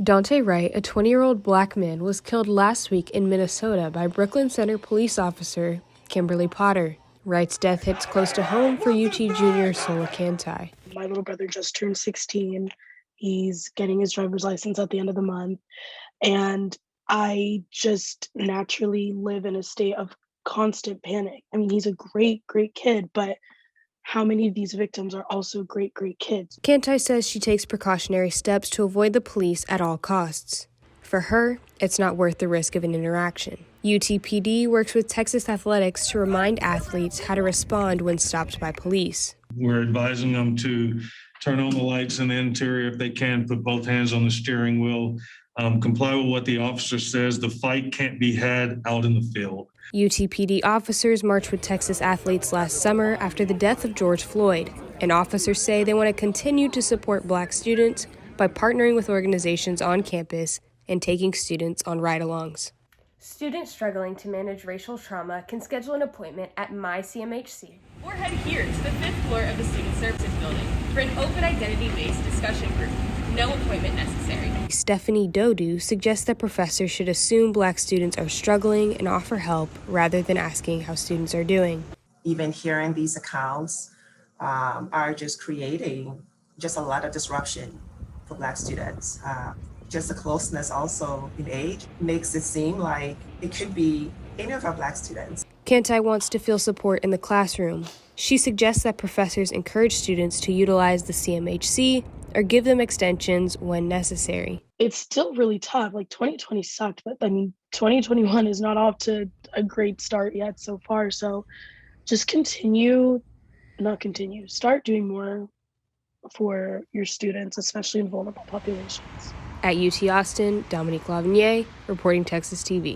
Dante Wright, a 20-year-old black man, was killed last week in Minnesota by Brooklyn Center police officer Kimberly Potter. Wright's death hits close to home for UT junior Sola Cantai. My little brother just turned 16. He's getting his driver's license at the end of the month. And I just naturally live in a state of constant panic. I mean, he's a great, great kid, but how many of these victims are also great, great kids? Cantai says she takes precautionary steps to avoid the police at all costs. For her, it's not worth the risk of an interaction. UTPD works with Texas Athletics to remind athletes how to respond when stopped by police. We're advising them to turn on the lights in the interior if they can, put both hands on the steering wheel, comply with what the officer says. The fight can't be had out in the field. UTPD officers marched with Texas athletes last summer after the death of George Floyd, and officers say they want to continue to support Black students by partnering with organizations on campus and taking students on ride-alongs. Students struggling to manage racial trauma can schedule an appointment at MyCMHC. Or head here to the 5th floor of the Student Services Building for an open identity-based discussion group. No appointment necessary. Stephanie Dodoo suggests that professors should assume Black students are struggling and offer help rather than asking how students are doing. Even hearing these accounts are just creating just a lot of disruption for Black students. Just the closeness also in age makes it seem like it could be any of our Black students. Cantai wants to feel support in the classroom. She suggests that professors encourage students to utilize the CMHC or give them extensions when necessary. It's still really tough. Like 2020 sucked, but I mean, 2021 is not off to a great start yet so far. So just start doing more for your students, especially in vulnerable populations. At UT Austin, Dominique Lavigny, reporting Texas TV.